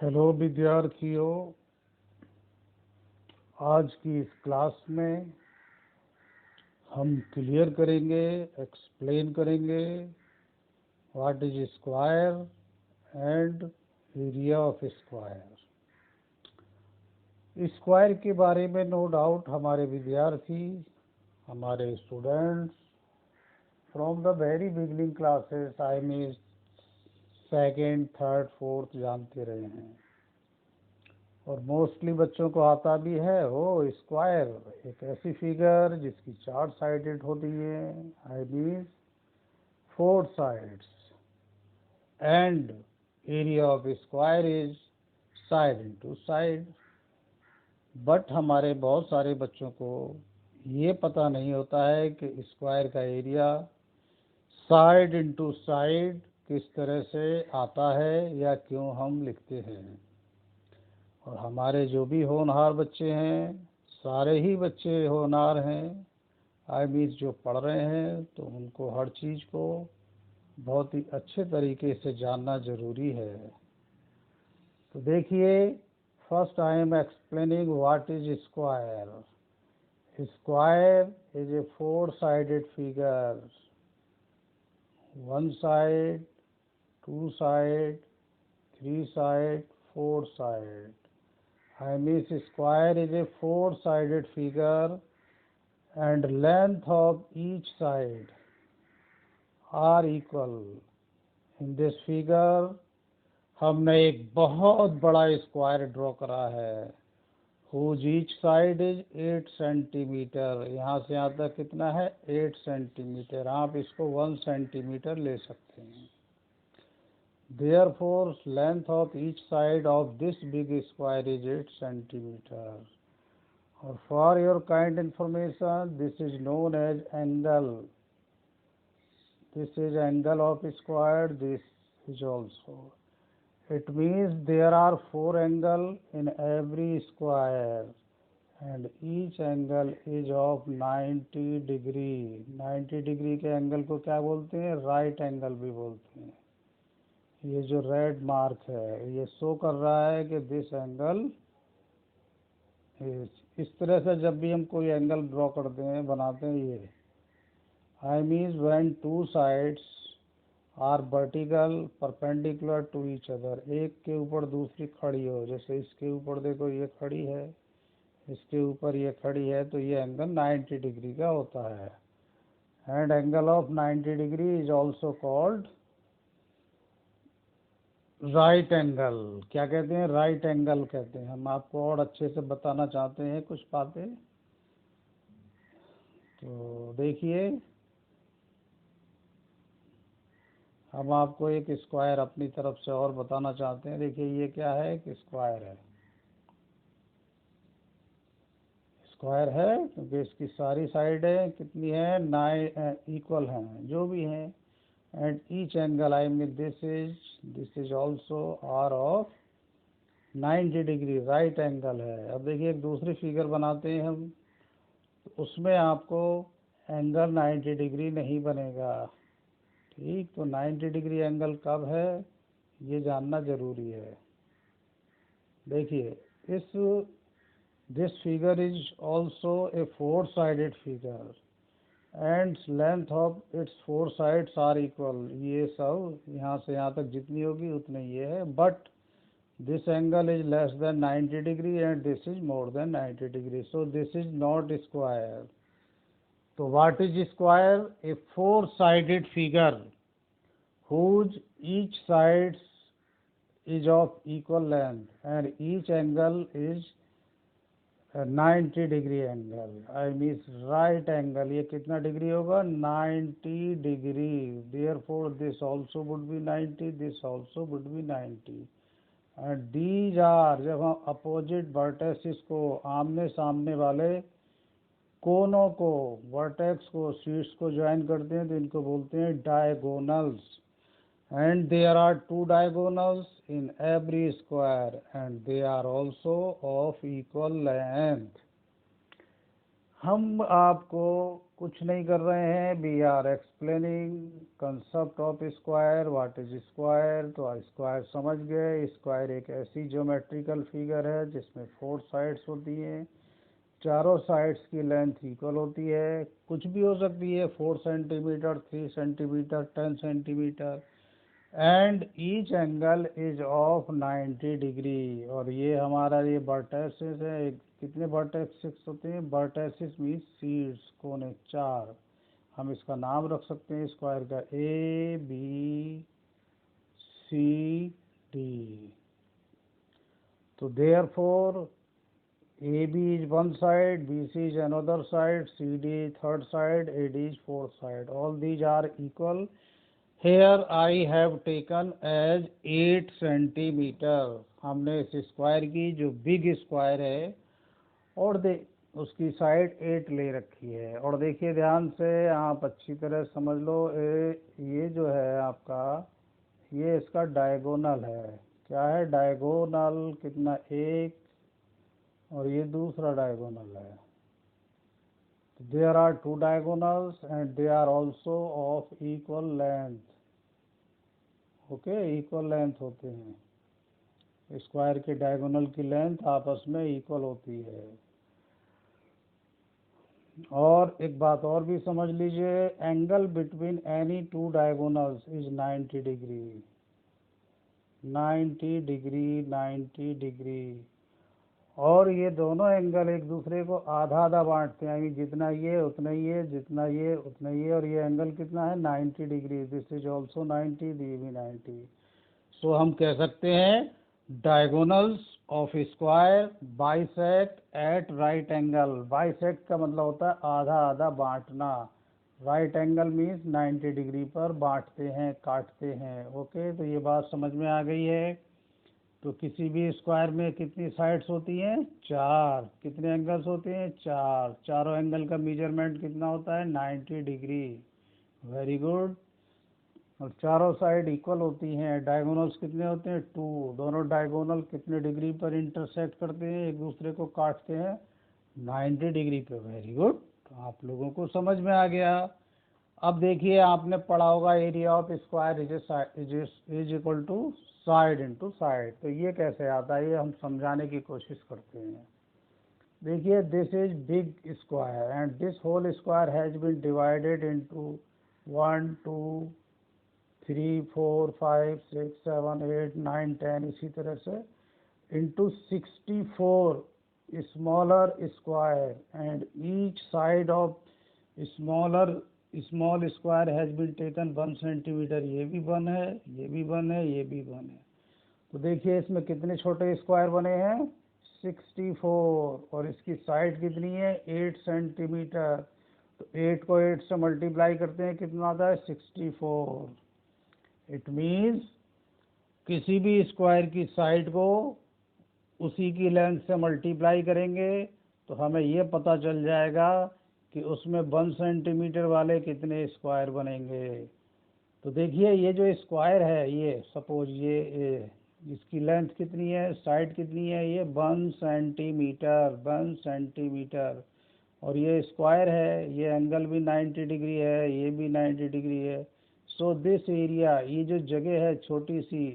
Hello विद्यार्थियों, आज की इस क्लास में हम क्लियर करेंगे, एक्सप्लेन करेंगे what is square and area of square. Square के बारे में नो डाउट हमारे विद्यार्थी, हमारे students from the very beginning classes I mean second, third, fourth जानते रहे हैं और मोस्टली बच्चों को आता भी है। वो स्क्वायर एक ऐसी फिगर जिसकी 4 साइडेड होती है, I mean 4 sides, and area of square is side into side. But हमारे बहुत सारे बच्चों को ये पता नहीं होता है कि स्क्वायर का एरिया साइड इनटू साइड किस तरह से आता है या क्यों हम लिखते हैं। और हमारे जो भी होनहार बच्चे हैं, सारे ही बच्चे होनहार हैं, आई मीन जो पढ़ रहे हैं, तो उनको हर चीज़ को बहुत ही अच्छे तरीके से जानना ज़रूरी है। तो देखिए, first I am explaining what is square. Square is a 4 sided figure, 1 side, 2 side, 3 side, 4 side. I mean square is a 4 sided figure and length of each side are equal. In this figure हमने एक बहुत बड़ा square draw करा है whose each side is 8 centimetre. यहाँ से यहाँ तक कितना है? 8 सेंटीमीटर। आप इसको 1 सेंटीमीटर ले सकते हैं। Therefore, length of each side of this big square is 8 centimeter. Or for your kind information, this is known as angle. This is angle of square. This is also. It means there are 4 angles in every square, and each angle is of 90 degree. 90 degree के angle को क्या बोलते हैं? Right angle भी बोलते हैं। ये जो रेड मार्क है ये शो कर रहा है कि दिस एंगल इस तरह से जब भी हम कोई एंगल ड्रॉ करते हैं, बनाते हैं, ये I mean when 2 sides are vertical perpendicular to each other, एक के ऊपर दूसरी खड़ी हो। जैसे इसके ऊपर देखो ये खड़ी है, इसके ऊपर ये खड़ी है, तो ये एंगल 90 डिग्री का होता है। And angle of 90 degree is also called right angle. क्या कहते हैं? राइट एंगल कहते हैं। हम आपको और अच्छे से बताना चाहते हैं कुछ बातें। तो देखिए, हम आपको एक स्क्वायर अपनी तरफ से और बताना चाहते हैं। देखिए ये क्या है? एक स्क्वायर है। स्क्वायर है क्योंकि इसकी सारी साइडें कितनी है? 9 इक्वल हैं, जो भी हैं। And each angle I mean this is also are of 90 degree, right angle है। अब देखिए एक दूसरी फिगर बनाते हैं हम, तो उसमें आपको एंगल 90 डिग्री नहीं बनेगा। ठीक, तो 90 डिग्री एंगल कब है ये जानना ज़रूरी है। देखिए इस this figure is also a 4 sided figure and length of its 4 sides are equal. ये सब यहाँ से यहाँ तक जितनी होगी उतनी ये है। But this angle is less than 90 degree and this is more than 90 degree, so this is not square. So what is square? A 4 sided figure whose each side is of equal length and each angle is a 90 degree angle, I mean right angle। ये कितना degree होगा? 90 degree. therefore this also would be 90, this also would be 90। And these are, जब हम opposite वर्टेक्सिस को, आमने सामने वाले कोनों को, वर्टेक्स को, शीट्स को ज्वाइन करते हैं, तो इनको बोलते हैं diagonals. And there are 2 diagonals in every square and they are also of equal length. हम आपको कुछ नहीं कर रहे हैं, we are explaining concept of square, what is square. तो स्क्वायर समझ गए। स्क्वायर एक ऐसी ज्योमेट्रिकल फिगर है जिसमें 4 साइड्स होती हैं, चारों साइड्स की लेंथ इक्वल होती है, कुछ भी हो सकती है, 4 centimetre, 3 centimetre, 10 centimetre, and each angle is of 90 degree. और ये हमारा ये वर्टेक्सेस है, कितने वर्टेक्सेस होते हैं, वर्टेक्सेस मीन्स सीड्स, कोने 4। हम इसका नाम रख सकते हैं स्क्वायर का ए बी सी डी। तो therefore AB is one side, BC is another side, CD is third side, AD is fourth side. All these are equal. Here I have taken as 8 centimetre. हमने इस square की जो big square है और उसकी side 8 ले रखी है। और देखिए ध्यान से, आप अच्छी तरह समझ लो, ये जो है आपका, ये इसका डायगोनल है। क्या है डायगोनल, कितना, 1, और ये दूसरा डायगोनल है। There are 2 diagonals and they are also of equal length. Okay, equal length होते हैं। स्क्वायर के डायगोनल की लेंथ आपस में इक्वल होती है। और एक बात और भी समझ लीजिए, angle between any 2 diagonals is 90 degree. 90 degree, 90 degree. और ये दोनों एंगल एक दूसरे को आधा आधा बांटते हैं, यानी जितना ये उतना ये, जितना ये उतना ये। और ये एंगल कितना है, 90 डिग्री। दिस इज ऑल्सो 90, ये भी 90। सो हम कह सकते हैं diagonals of square bisect at right angle. Bisect का मतलब होता है आधा आधा बांटना। राइट एंगल मीन्स 90 डिग्री पर बांटते हैं, काटते हैं। ओके, तो ये बात समझ में आ गई है। तो किसी भी स्क्वायर में कितनी साइड्स होती हैं, 4। कितने एंगल्स होते हैं, 4। चारों एंगल का मेजरमेंट कितना होता है, 90 डिग्री। Very good. और चारों साइड इक्वल होती हैं। डायगोनल्स कितने होते हैं, 2। दोनों डायगोनल कितने डिग्री पर इंटरसेक्ट करते हैं, एक दूसरे को काटते हैं, 90 डिग्री पे। वेरी गुड, तो आप लोगों को समझ में आ गया। अब देखिए, आपने पढ़ा होगा area of square is equal to side into side. तो ये कैसे आता है, ये हम समझाने की कोशिश करते हैं। देखिए, this is big square and this whole square has been divided into 1 2 3 4 5 6 7 8 9 10, इसी तरह से into 64 smaller square and each side of small square has been taken 1 centimetre. ये भी 1 है, ये भी 1 है, ये भी 1 है। तो देखिए इसमें कितने छोटे स्क्वायर बने हैं, 64। और इसकी साइड कितनी है, 8 सेंटीमीटर। तो 8 को 8 से मल्टीप्लाई करते हैं, कितना आता है, 64। इट मीन्स किसी भी स्क्वायर की साइड को उसी की लेंथ से मल्टीप्लाई करेंगे तो हमें ये पता चल जाएगा कि उसमें 1 सेंटीमीटर वाले कितने स्क्वायर बनेंगे। तो देखिए, ये जो स्क्वायर है, ये सपोज ये इसकी लेंथ कितनी है, साइड कितनी है, ये 1 सेंटीमीटर, 1 सेंटीमीटर। और ये स्क्वायर है, ये एंगल भी 90 डिग्री है, ये भी 90 डिग्री है। सो दिस एरिया, ये जो जगह है छोटी सी,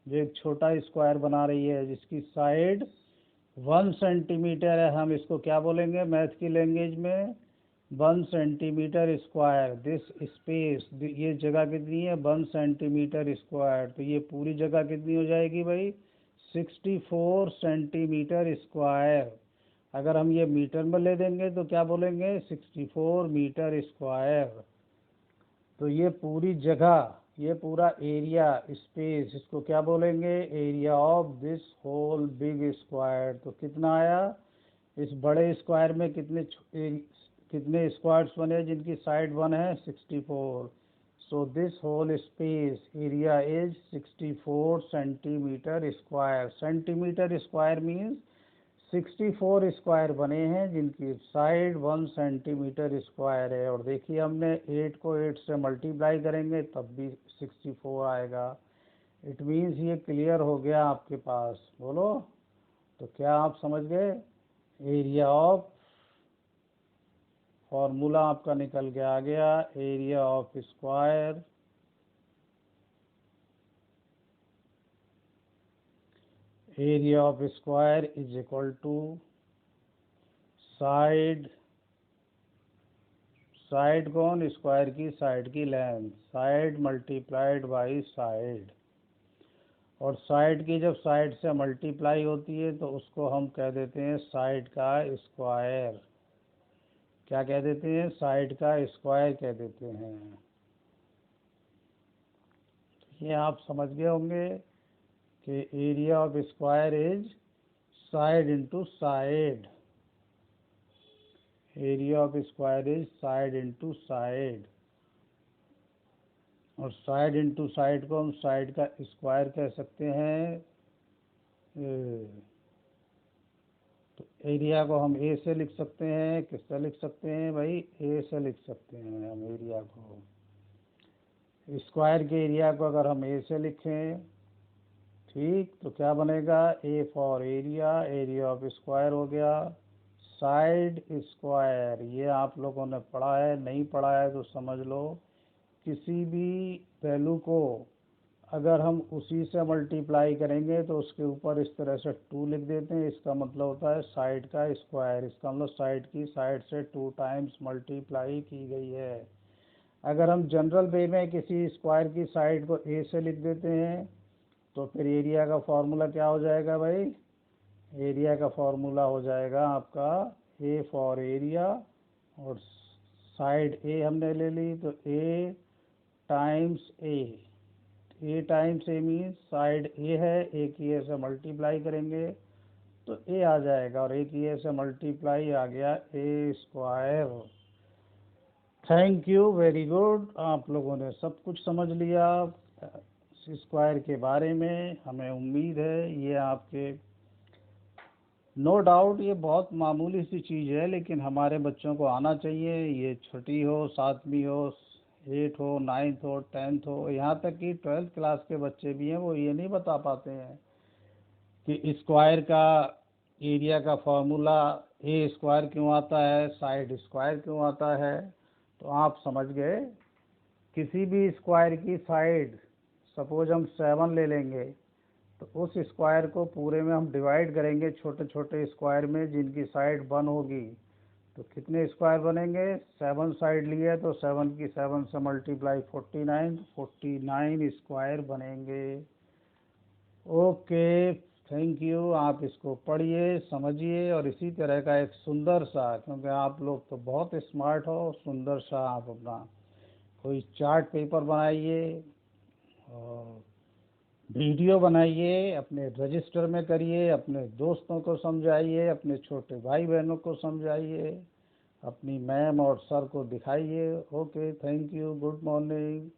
जो एक छोटा स्क्वायर बना रही है जिसकी साइड 1 सेंटीमीटर है, हम इसको क्या बोलेंगे मैथ की लैंग्वेज में, 1 सेंटीमीटर स्क्वायर। दिस स्पेस, ये जगह कितनी है, 1 सेंटीमीटर स्क्वायर। तो ये पूरी जगह कितनी हो जाएगी भाई, 64 सेंटीमीटर स्क्वायर। अगर हम ये मीटर में ले देंगे तो क्या बोलेंगे, 64 मीटर स्क्वायर। तो ये पूरी जगह, ये पूरा एरिया, स्पेस, इसको क्या बोलेंगे, area of this whole big square. तो कितना आया, इस बड़े स्क्वायर में कितने स्क्वायर्स बने जिनकी साइड 1 है, 64। So this whole space area is 64 centimetre square. Centimetre square means 64 square बने हैं जिनकी साइड 1 सेंटीमीटर स्क्वायर है। और देखिए, हमने 8 को 8 से मल्टीप्लाई करेंगे तब भी 64 आएगा। इट मीन्स ये क्लियर हो गया आपके पास, बोलो। तो क्या आप समझ गए, एरिया ऑफ फॉर्मूला आपका निकल के आ गया, area of square is equal to side कौन, स्क्वायर की साइड की length, side multiplied by side. और साइड की जब साइड से मल्टीप्लाई होती है तो उसको हम कह देते हैं साइड का स्क्वायर। क्या कह देते हैं, साइड का स्क्वायर कह देते हैं। ये आप समझ गए होंगे कि area of square is side into side, area of square is side into side. और साइड इंटू साइड को हम साइड का स्क्वायर कह सकते हैं। तो एरिया को हम ए से लिख सकते हैं, किससे लिख सकते हैं भाई, ए से लिख सकते हैं हम एरिया को। स्क्वायर के एरिया को अगर हम ए से लिखें, ठीक, तो क्या बनेगा, A for area, area of square हो गया साइड स्क्वायर। ये आप लोगों ने पढ़ा है, नहीं पढ़ा है तो समझ लो। किसी भी वैल्यू को अगर हम उसी से मल्टीप्लाई करेंगे तो उसके ऊपर इस तरह से 2 लिख देते हैं, इसका मतलब होता है साइड का स्क्वायर। इसका मतलब साइड की साइड से 2 टाइम्स मल्टीप्लाई की गई है। अगर हम जनरल वे में किसी स्क्वायर की साइड को ए से लिख देते हैं तो फिर एरिया का फॉर्मूला क्या हो जाएगा भाई, एरिया का फॉर्मूला हो जाएगा आपका ए फॉर एरिया, और साइड ए हमने ले ली तो ए टाइम्स ए टाइम्स ए मीन्स साइड ए है, ए की ए से मल्टीप्लाई करेंगे तो ए आ जाएगा, और ए की ए से मल्टीप्लाई आ गया A square. Thank you, very good, आप लोगों ने सब कुछ समझ लिया स्क्वायर के बारे में। हमें उम्मीद है ये आपके, नो डाउट ये बहुत मामूली सी चीज़ है, लेकिन हमारे बच्चों को आना चाहिए। ये छठी हो, 7वीं हो, 8 हो, 9th हो, 10th हो, यहाँ तक कि 12th क्लास के बच्चे भी हैं, वो ये नहीं बता पाते हैं कि स्क्वायर का एरिया का फॉर्मूला ए स्क्वायर क्यों आता है, साइड स्क्वायर क्यों आता है। तो आप समझ गए, किसी भी स्क्वायर की साइड, सपोज हम 7 ले लेंगे तो उस स्क्वायर को पूरे में हम डिवाइड करेंगे छोटे छोटे स्क्वायर में जिनकी साइड 1 होगी, तो कितने स्क्वायर बनेंगे, 7 साइड लिए तो 7 की 7 से मल्टीप्लाई 49 स्क्वायर बनेंगे। ओके, थैंक यू, आप इसको पढ़िए, समझिए, और इसी तरह का एक सुंदर सा, क्योंकि आप लोग तो बहुत स्मार्ट हो, सुंदर सा आप अपना कोई चार्ट पेपर बनाइए और वीडियो बनाइए, अपने रजिस्टर में करिए, अपने दोस्तों को समझाइए, अपने छोटे भाई बहनों को समझाइए, अपनी मैम और सर को दिखाइए। Okay, thank you, good morning.